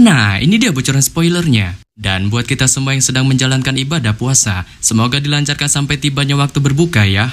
Nah, ini dia bocoran spoilernya. Dan buat kita semua yang sedang menjalankan ibadah puasa, semoga dilancarkan sampai tibanya waktu berbuka ya.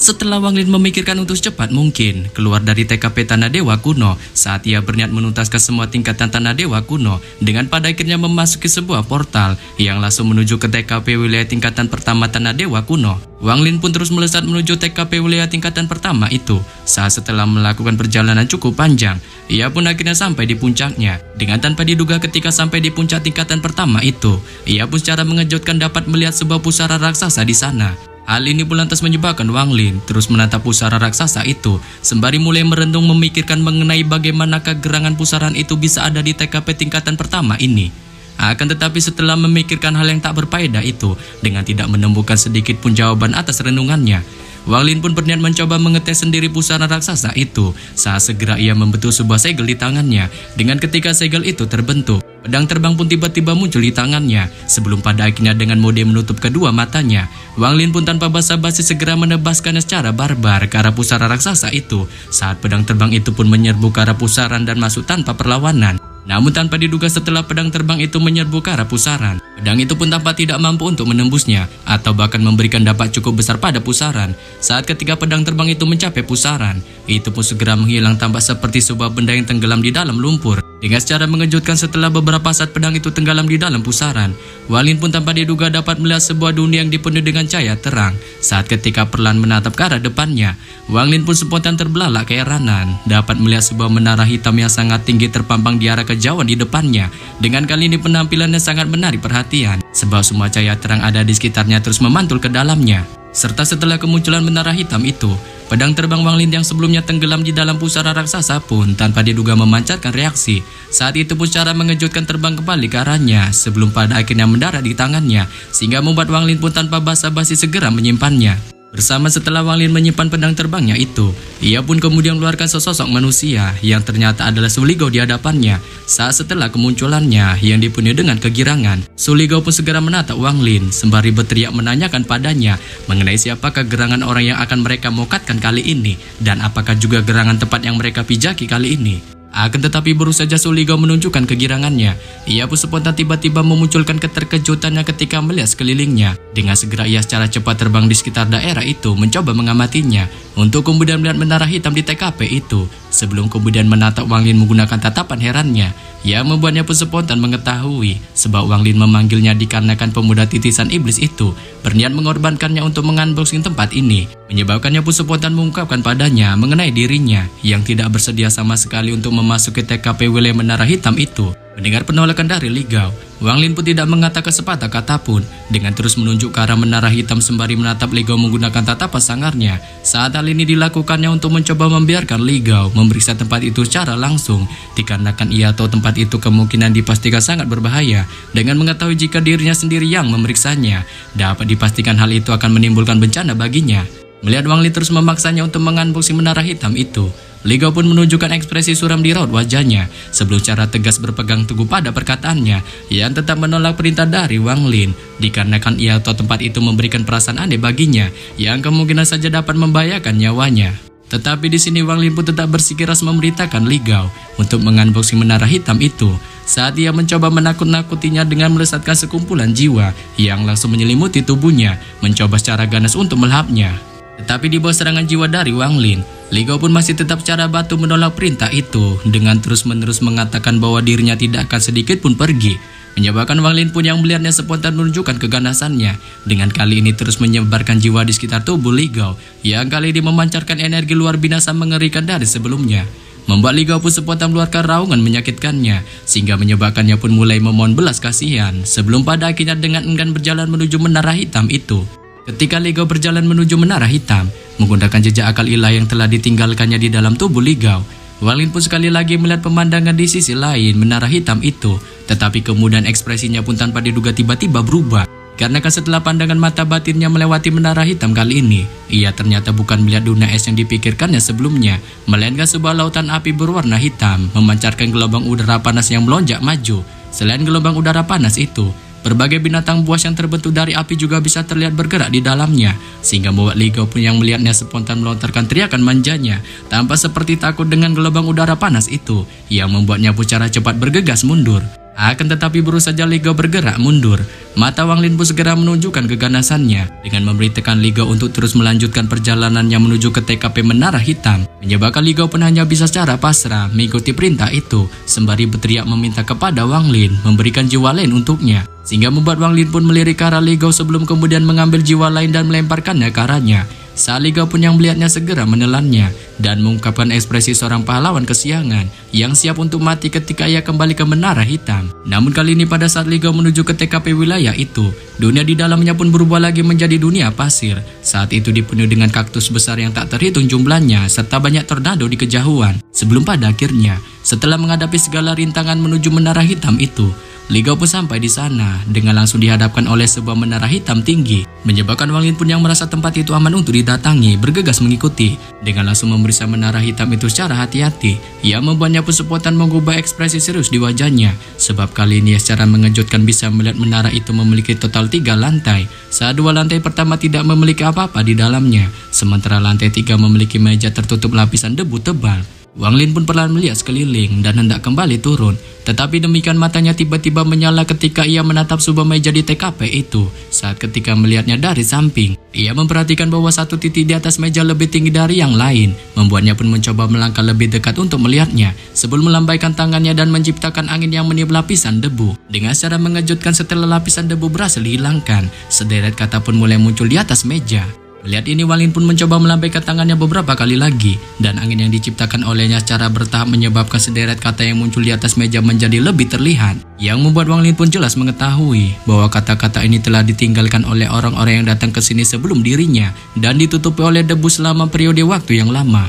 Setelah Wang Lin memikirkan untuk secepat mungkin keluar dari TKP Tanah Dewa Kuno saat ia berniat menuntaskan semua tingkatan Tanah Dewa Kuno dengan pada akhirnya memasuki sebuah portal yang langsung menuju ke TKP wilayah tingkatan pertama Tanah Dewa Kuno. Wang Lin pun terus melesat menuju TKP wilayah tingkatan pertama itu. Saat setelah melakukan perjalanan cukup panjang, ia pun akhirnya sampai di puncaknya. Dengan tanpa diduga ketika sampai di puncak tingkatan pertama itu, ia pun secara mengejutkan dapat melihat sebuah pusara raksasa di sana. Hal ini pun lantas menyebabkan Wang Lin terus menatap pusara raksasa itu sembari mulai merenung memikirkan mengenai bagaimanakah gerangan pusaran itu bisa ada di TKP tingkatan pertama ini. Akan tetapi setelah memikirkan hal yang tak berfaedah itu dengan tidak menemukan sedikit pun jawaban atas renungannya, Wang Lin pun berniat mencoba mengetes sendiri pusara raksasa itu saat segera ia membentuk sebuah segel di tangannya. Dengan ketika segel itu terbentuk, pedang terbang pun tiba-tiba muncul di tangannya sebelum pada akhirnya dengan mode menutup kedua matanya. Wang Lin pun tanpa basa-basi segera menebaskannya secara barbar ke arah pusara raksasa itu saat pedang terbang itu pun menyerbu ke arah pusaran dan masuk tanpa perlawanan. Namun tanpa diduga setelah pedang terbang itu menyerbu ke arah pusaran, pedang itu pun tampak tidak mampu untuk menembusnya atau bahkan memberikan dampak cukup besar pada pusaran. Saat ketika pedang terbang itu mencapai pusaran, itu pun segera menghilang tampak seperti sebuah benda yang tenggelam di dalam lumpur. Dengan secara mengejutkan setelah beberapa saat pedang itu tenggelam di dalam pusaran, Wang Lin pun tanpa diduga dapat melihat sebuah dunia yang dipenuhi dengan cahaya terang. Saat ketika perlahan menatap ke arah depannya, Wang Lin pun spontan terbelalak keheranan dapat melihat sebuah menara hitam yang sangat tinggi terpampang di arah kejauhan di depannya. Dengan kali ini penampilannya sangat menarik perhatian sebab semua cahaya terang ada di sekitarnya terus memantul ke dalamnya. Serta setelah kemunculan menara hitam itu, pedang terbang Wang Lin yang sebelumnya tenggelam di dalam pusara raksasa pun tanpa diduga memancarkan reaksi. Saat itu pun secara mengejutkan terbang kembali ke arahnya sebelum pada akhirnya mendarat di tangannya sehingga membuat Wang Lin pun tanpa basa-basi segera menyimpannya. Bersama setelah Wang Lin menyimpan pedang terbangnya itu, ia pun kemudian mengeluarkan sesosok manusia yang ternyata adalah Su Ligao di hadapannya. Saat setelah kemunculannya yang dipenuhi dengan kegirangan, Su Ligao pun segera menatap Wang Lin sembari berteriak menanyakan padanya mengenai siapakah gerangan orang yang akan mereka mokatkan kali ini dan apakah juga gerangan tempat yang mereka pijaki kali ini. Akan tetapi baru saja Su Ligao menunjukkan kegirangannya, ia pun spontan tiba-tiba memunculkan keterkejutannya ketika melihat sekelilingnya. Dengan segera ia secara cepat terbang di sekitar daerah itu mencoba mengamatinya untuk kemudian melihat menara hitam di TKP itu sebelum kemudian menatap Wang Lin menggunakan tatapan herannya yang membuatnya pun spontan mengetahui sebab Wang Lin memanggilnya dikarenakan pemuda titisan iblis itu berniat mengorbankannya untuk mengunboxing tempat ini, menyebabkannya pun spontan mengungkapkan padanya mengenai dirinya yang tidak bersedia sama sekali untuk memasuki TKP wilayah menara hitam itu. Mendengar penolakan dari Ligao, Wang Lin pun tidak mengatakan sepatah kata pun dengan terus menunjuk ke arah menara hitam sembari menatap Ligao menggunakan tatapan sangarnya. Saat hal ini dilakukannya untuk mencoba membiarkan Ligao memeriksa tempat itu secara langsung dikarenakan ia tahu tempat itu kemungkinan dipastikan sangat berbahaya. Dengan mengetahui jika dirinya sendiri yang memeriksanya, dapat dipastikan hal itu akan menimbulkan bencana baginya. Melihat Wang Lin terus memaksanya untuk mengunboxing menara hitam itu, Ligao pun menunjukkan ekspresi suram di raut wajahnya sebelum cara tegas berpegang teguh pada perkataannya yang tetap menolak perintah dari Wang Lin dikarenakan ia tahu tempat itu memberikan perasaan aneh baginya yang kemungkinan saja dapat membahayakan nyawanya. Tetapi di sini Wang Lin pun tetap bersikeras memerintahkan Ligao untuk mengunboxing menara hitam itu saat ia mencoba menakut-nakutinya dengan melesatkan sekumpulan jiwa yang langsung menyelimuti tubuhnya mencoba secara ganas untuk melahapnya. Tetapi di bawah serangan jiwa dari Wang Lin, Ligao pun masih tetap secara batu menolak perintah itu dengan terus-menerus mengatakan bahwa dirinya tidak akan sedikit pun pergi. Menyebabkan Wang Lin pun yang melihatnya spontan menunjukkan keganasannya dengan kali ini terus menyebarkan jiwa di sekitar tubuh Ligao yang kali ini memancarkan energi luar binasa mengerikan dari sebelumnya. Membuat Ligao pun spontan mengeluarkan raungan menyakitkannya sehingga menyebabkannya pun mulai memohon belas kasihan sebelum pada akhirnya dengan enggan berjalan menuju menara hitam itu. Ketika Ligao berjalan menuju menara hitam, menggunakan jejak akal ilah yang telah ditinggalkannya di dalam tubuh Ligao, Wang Lin pun sekali lagi melihat pemandangan di sisi lain menara hitam itu, tetapi kemudian ekspresinya pun tanpa diduga tiba-tiba berubah. Karena setelah pandangan mata batinnya melewati menara hitam kali ini, ia ternyata bukan melihat dunia es yang dipikirkannya sebelumnya, melainkan sebuah lautan api berwarna hitam, memancarkan gelombang udara panas yang melonjak maju. Selain gelombang udara panas itu, Berbagai binatang buas yang terbentuk dari api juga bisa terlihat bergerak di dalamnya, sehingga membuat Li Gao pun yang melihatnya spontan melontarkan teriakan manjanya, tanpa seperti takut dengan gelombang udara panas itu, yang membuatnya pun secara cepat bergegas mundur. Akan tetapi baru saja Li Gao bergerak mundur, mata Wang Lin pun segera menunjukkan keganasannya dengan memberitakan Li Gao untuk terus melanjutkan perjalanannya menuju ke TKP Menara Hitam, menyebabkan Li Gao pun hanya bisa secara pasrah mengikuti perintah itu, sembari berteriak meminta kepada Wang Lin memberikan jiwa lain untuknya, sehingga membuat Wang Lin pun melirik ke arah Li Gao sebelum kemudian mengambil jiwa lain dan melemparkannya ke arahnya. Saat Li Gao pun yang melihatnya segera menelannya dan mengungkapkan ekspresi seorang pahlawan kesiangan yang siap untuk mati ketika ia kembali ke Menara Hitam. Namun kali ini pada saat Li Gao menuju ke TKP wilayah itu, dunia di dalamnya pun berubah lagi menjadi dunia pasir. Saat itu dipenuhi dengan kaktus besar yang tak terhitung jumlahnya serta banyak tornado di kejauhan. Sebelum pada akhirnya, setelah menghadapi segala rintangan menuju Menara Hitam itu, Li Gao pun sampai di sana dengan langsung dihadapkan oleh sebuah menara hitam tinggi, menyebabkan Wang Lin pun yang merasa tempat itu aman untuk didatangi bergegas mengikuti dengan langsung memeriksa menara hitam itu secara hati-hati. Ia membuatnya pun spontan mengubah ekspresi serius di wajahnya, sebab kali ini secara mengejutkan bisa melihat menara itu memiliki total 3 lantai, saat 2 lantai pertama tidak memiliki apa-apa di dalamnya, sementara lantai 3 memiliki meja tertutup lapisan debu tebal. Wang Lin pun perlahan melihat sekeliling dan hendak kembali turun, tetapi demikian matanya tiba-tiba menyala ketika ia menatap sebuah meja di TKP itu. Saat ketika melihatnya dari samping, ia memperhatikan bahwa satu titik di atas meja lebih tinggi dari yang lain, membuatnya pun mencoba melangkah lebih dekat untuk melihatnya, sebelum melambaikan tangannya dan menciptakan angin yang meniup lapisan debu. Dengan secara mengejutkan setelah lapisan debu berhasil dihilangkan, sederet kata pun mulai muncul di atas meja. Melihat ini, Wang Lin pun mencoba melambaikan tangannya beberapa kali lagi, dan angin yang diciptakan olehnya secara bertahap menyebabkan sederet kata yang muncul di atas meja menjadi lebih terlihat, yang membuat Wang Lin pun jelas mengetahui bahwa kata-kata ini telah ditinggalkan oleh orang-orang yang datang ke sini sebelum dirinya dan ditutupi oleh debu selama periode waktu yang lama.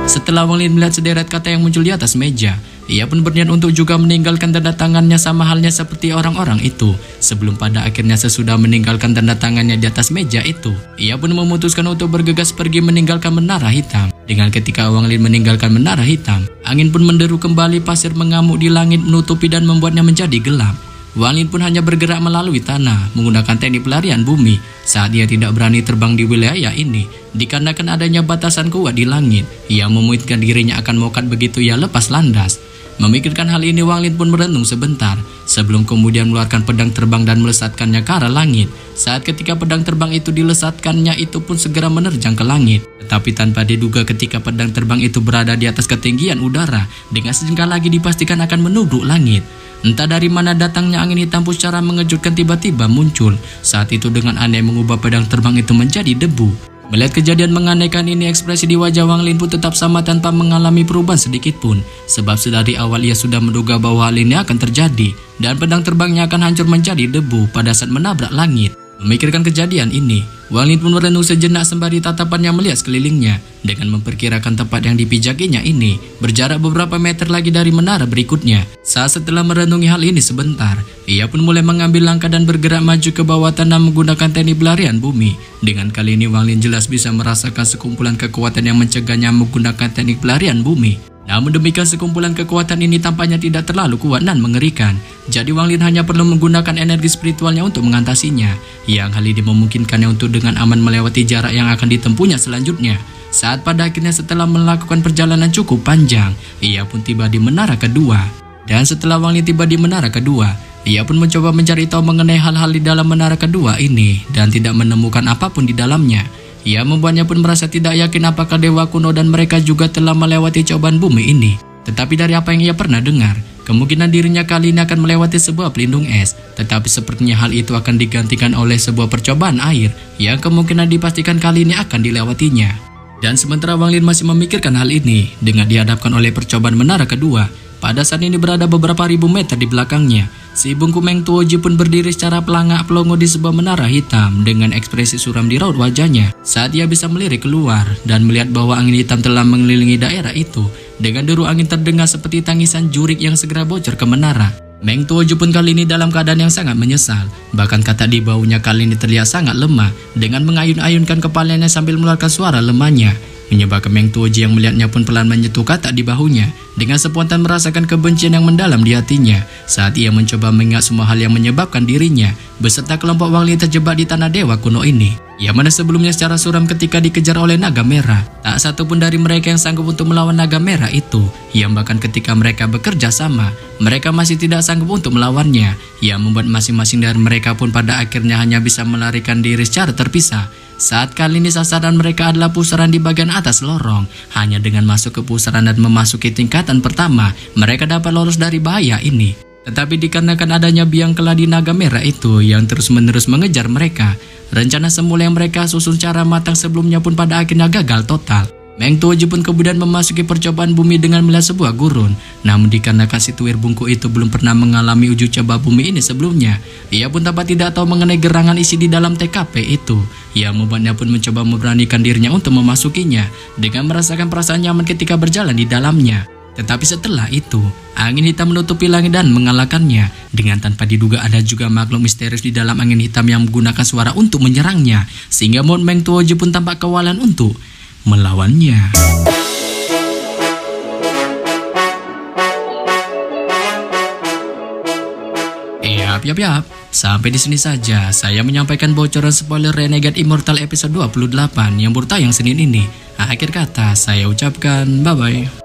Setelah Wang Lin melihat sederet kata yang muncul di atas meja, ia pun berniat untuk juga meninggalkan tanda tangannya sama halnya seperti orang-orang itu. Sebelum pada akhirnya sesudah meninggalkan tanda tangannya di atas meja itu, ia pun memutuskan untuk bergegas pergi meninggalkan Menara Hitam. Dengan ketika Wang Lin meninggalkan Menara Hitam, angin pun menderu kembali, pasir mengamuk di langit menutupi dan membuatnya menjadi gelap. Wang Lin pun hanya bergerak melalui tanah menggunakan teknik pelarian bumi saat dia tidak berani terbang di wilayah ini dikarenakan adanya batasan kuat di langit yang memungkinkan dirinya akan mokat begitu ia lepas landas. Memikirkan hal ini, Wang Lin pun merenung sebentar sebelum kemudian mengeluarkan pedang terbang dan melesatkannya ke arah langit. Saat ketika pedang terbang itu dilesatkannya, itu pun segera menerjang ke langit. Tetapi tanpa diduga ketika pedang terbang itu berada di atas ketinggian udara, dengan sejengkal lagi dipastikan akan menuduk langit. Entah dari mana datangnya angin hitam pun secara mengejutkan tiba-tiba muncul. Saat itu dengan aneh mengubah pedang terbang itu menjadi debu. Melihat kejadian menganehkan ini, ekspresi di wajah Wang Lin pun tetap sama tanpa mengalami perubahan sedikit pun. Sebab sedari awal ia sudah menduga bahwa hal ini akan terjadi dan pedang terbangnya akan hancur menjadi debu pada saat menabrak langit. Memikirkan kejadian ini, Wang Lin pun merenung sejenak sembari tatapannya melihat sekelilingnya dengan memperkirakan tempat yang dipijakinya ini berjarak beberapa meter lagi dari menara berikutnya. Saat setelah merenungi hal ini sebentar, ia pun mulai mengambil langkah dan bergerak maju ke bawah tanah menggunakan teknik pelarian bumi. Dengan kali ini Wang Lin jelas bisa merasakan sekumpulan kekuatan yang mencegahnya menggunakan teknik pelarian bumi. Namun demikian sekumpulan kekuatan ini tampaknya tidak terlalu kuat dan mengerikan. Jadi Wang Lin hanya perlu menggunakan energi spiritualnya untuk mengatasinya, yang hal ini memungkinkannya untuk dengan aman melewati jarak yang akan ditempuhnya selanjutnya. Saat pada akhirnya setelah melakukan perjalanan cukup panjang, ia pun tiba di menara kedua. Dan setelah Wang Lin tiba di menara kedua, ia pun mencoba mencari tahu mengenai hal-hal di dalam menara kedua ini dan tidak menemukan apapun di dalamnya. Ia membuatnya pun merasa tidak yakin apakah dewa kuno dan mereka juga telah melewati cobaan bumi ini. Tetapi dari apa yang ia pernah dengar, kemungkinan dirinya kali ini akan melewati sebuah pelindung es. Tetapi sepertinya hal itu akan digantikan oleh sebuah percobaan air yang kemungkinan dipastikan kali ini akan dilewatinya. Dan sementara Wang Lin masih memikirkan hal ini dengan dihadapkan oleh percobaan menara kedua, pada saat ini berada beberapa ribu meter di belakangnya. Si Bungku Meng Tuoji pun berdiri secara pelangak-pelongo di sebuah menara hitam dengan ekspresi suram di raut wajahnya saat ia bisa melirik keluar dan melihat bahwa angin hitam telah mengelilingi daerah itu. Dengan deru angin terdengar seperti tangisan jurik yang segera bocor ke menara. Meng Tuoji pun kali ini dalam keadaan yang sangat menyesal. Bahkan kata di bahunya kali ini terlihat sangat lemah dengan mengayun-ayunkan kepalanya sambil mengeluarkan suara lemahnya. Menyebabkan Meng Tuoji yang melihatnya pun pelan menyentuh kata di bahunya dengan spontan merasakan kebencian yang mendalam di hatinya saat ia mencoba mengingat semua hal yang menyebabkan dirinya beserta kelompok Wangli terjebak di tanah dewa kuno ini. Yang mana sebelumnya secara suram ketika dikejar oleh naga merah, tak satu pun dari mereka yang sanggup untuk melawan naga merah itu. Yang bahkan ketika mereka bekerja sama, mereka masih tidak sanggup untuk melawannya. Yang membuat masing-masing dari mereka pun pada akhirnya hanya bisa melarikan diri secara terpisah. Saat kali ini sasaran mereka adalah pusaran di bagian atas lorong. Hanya dengan masuk ke pusaran dan memasuki tingkatan pertama, mereka dapat lolos dari bahaya ini. Tetapi dikarenakan adanya biang keladi naga merah itu yang terus-menerus mengejar mereka, rencana semula yang mereka susun cara matang sebelumnya pun pada akhirnya gagal total. Meng Tuoji pun kemudian memasuki percobaan bumi dengan melihat sebuah gurun. Namun dikarenakan si tuir bungku itu belum pernah mengalami uji coba bumi ini sebelumnya, ia pun tampak tidak tahu mengenai gerangan isi di dalam TKP itu. Yang membuatnya pun mencoba memberanikan dirinya untuk memasukinya dengan merasakan perasaan nyaman ketika berjalan di dalamnya. Tetapi setelah itu, angin hitam menutupi langit dan mengalahkannya. Dengan tanpa diduga ada juga makhluk misterius di dalam angin hitam yang menggunakan suara untuk menyerangnya, sehingga Meng Tuoji pun tampak kewalahan untuk melawannya. Yap. Sampai di sini saja saya menyampaikan bocoran spoiler Renegade Immortal episode 28 yang baru tayang Senin ini. Akhir kata saya ucapkan bye-bye.